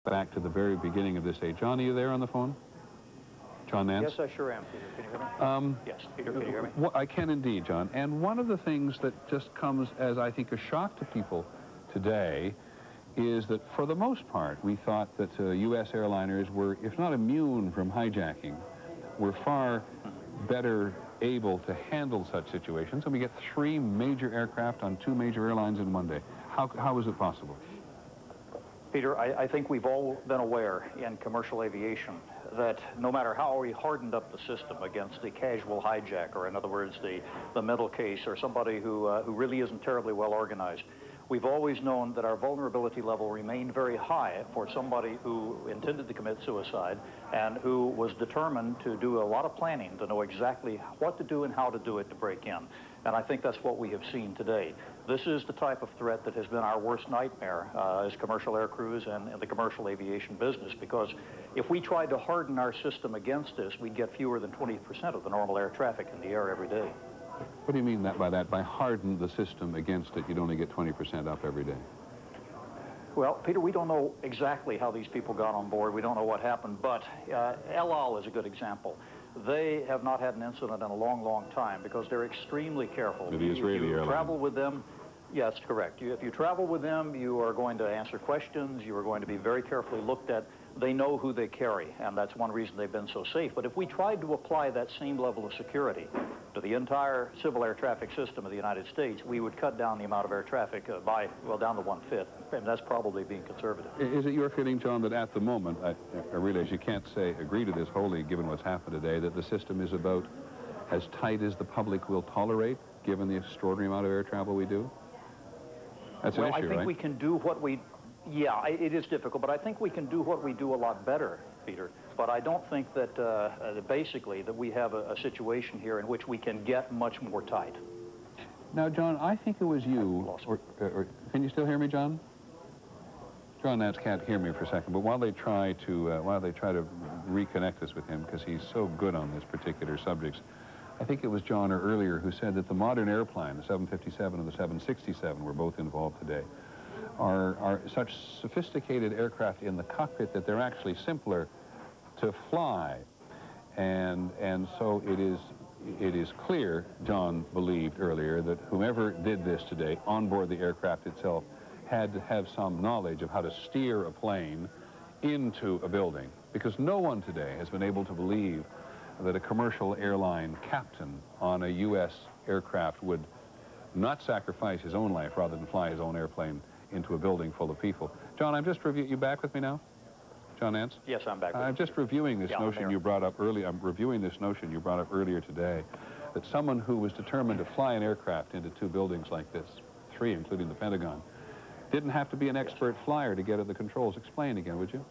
back to the very beginning of this day. John, are you there on the phone? John Nance? Yes, I sure am, Peter. Can you hear me? Yes, Peter, can you hear me? I can indeed, John. And one of the things that just comes as, I think, a shock to people today is that, for the most part, we thought that U.S. airliners were, if not immune from hijacking, were far better able to handle such situations. And we get 3 major aircraft on 2 major airlines in one day. How is it possible? Peter, I think we've all been aware in commercial aviation that no matter how we hardened up the system against the casual hijacker, in other words, the middle case, or somebody who really isn't terribly well organized, we've always known that our vulnerability level remained very high for somebody who intended to commit suicide and who was determined to do a lot of planning to know exactly what to do and how to do it to break in. And I think that's what we have seen today. This is the type of threat that has been our worst nightmare as commercial air crews and the commercial aviation business, because if we tried to harden our system against this, we'd get fewer than 20% of the normal air traffic in the air every day. What do you mean by that? By harden the system against it, you'd only get 20% up every day? Well, Peter, we don't know exactly how these people got on board. We don't know what happened, but El Al is a good example. They have not had an incident in a long, long time because they're extremely careful. The Israeli airline. Travel with them, yes, correct. If you travel with them, you are going to answer questions. You are going to be very carefully looked at. They know who they carry, and that's one reason they've been so safe. But if we tried to apply that same level of security to the entire civil air traffic system of the United States, we would cut down the amount of air traffic by, well, down to 1/5. And that's probably being conservative. Is it your feeling, John, that at the moment, I realize you can't agree to this wholly given what's happened today, that the system is about as tight as the public will tolerate, given the extraordinary amount of air travel we do? That's an issue, right? Well, I think we can do what we... Yeah, it is difficult, but I think we can do what we do a lot better, Peter. But I don't think that, basically, that we have a situation here in which we can get much more tight. Now, John, I think it was you, or can you still hear me, John? John Nance can't hear me for a second, but while they try to reconnect us with him, because he's so good on this particular subjects, I think it was John or earlier who said that the modern airplane, the 757 and the 767, were both involved today, are such sophisticated aircraft in the cockpit that they're actually simpler to fly. And so it is clear, John believed earlier, that whomever did this today on board the aircraft itself had to have some knowledge of how to steer a plane into a building, because no one today has been able to believe that a commercial airline captain on a U.S. aircraft would not sacrifice his own life rather than fly his own airplane into a building full of people. John, I'm just reviewing... You back with me now? John Nance? Yes, I'm back with you. I'm just reviewing this notion you brought up earlier. I'm reviewing this notion you brought up earlier today, that someone who was determined to fly an aircraft into 2 buildings like this, 3 including the Pentagon, didn't have to be an expert flyer to get at the controls. Explain again, would you?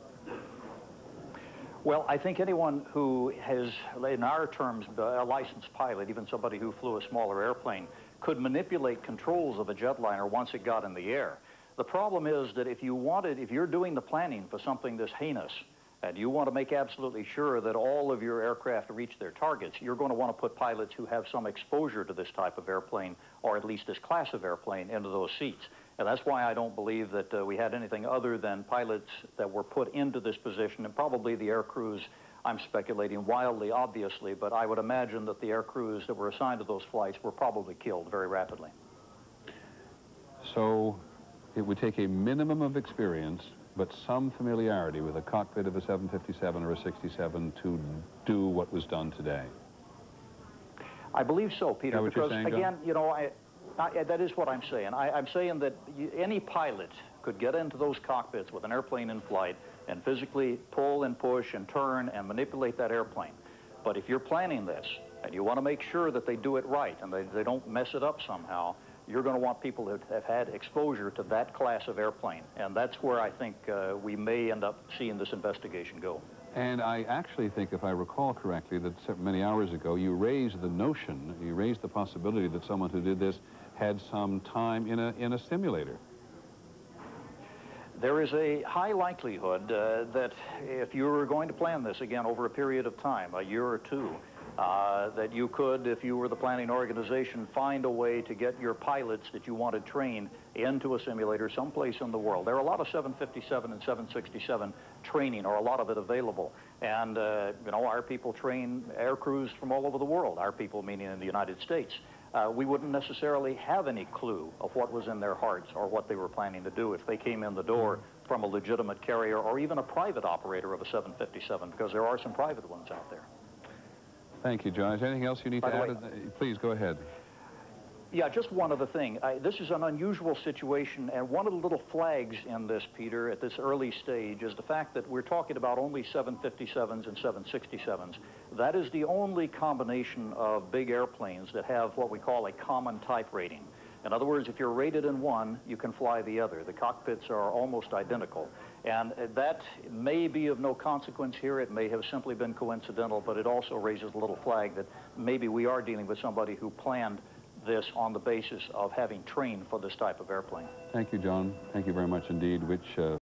Well, I think anyone who has, in our terms, a licensed pilot, even somebody who flew a smaller airplane, could manipulate controls of a jetliner once it got in the air. The problem is that if you're doing the planning for something this heinous, and you want to make absolutely sure that all of your aircraft reach their targets, you're going to want to put pilots who have some exposure to this type of airplane, or at least this class of airplane, into those seats. And that's why I don't believe that we had anything other than pilots that were put into this position, and probably the air crews, I'm speculating wildly, obviously, but I would imagine that the air crews that were assigned to those flights were probably killed very rapidly. So it would take a minimum of experience, but some familiarity with the cockpit of a 757 or a 67 to do what was done today. I believe so, Peter, because, saying, again, you know, that is what I'm saying. I'm saying that any pilot could get into those cockpits with an airplane in flight and physically pull and push and turn and manipulate that airplane. But if you're planning this and you want to make sure that they do it right and they don't mess it up somehow, you're going to want people that have had exposure to that class of airplane. And that's where I think we may end up seeing this investigation go. And I actually think, if I recall correctly, that many hours ago you raised the possibility that someone who did this had some time in a simulator. There is a high likelihood that if you were going to plan this again over a period of time, a year or two, that you could, if you were the planning organization, find a way to get your pilots that you wanted trained into a simulator someplace in the world. There are a lot of 757 and 767 training, or a lot of it available. And, you know, our people train air crews from all over the world, our people meaning in the United States. We wouldn't necessarily have any clue of what was in their hearts or what they were planning to do if they came in the door from a legitimate carrier or even a private operator of a 757, because there are some private ones out there. Thank you, John. Is there anything else you need to add? Please, go ahead. Yeah, just one other thing. This is an unusual situation, and one of the little flags in this, Peter, at this early stage is the fact that we're talking about only 757s and 767s. That is the only combination of big airplanes that have what we call a common type rating. In other words, if you're rated in one, you can fly the other. The cockpits are almost identical. And that may be of no consequence here. It may have simply been coincidental, but it also raises a little flag that maybe we are dealing with somebody who planned this on the basis of having trained for this type of airplane. Thank you, John. Thank you very much indeed, which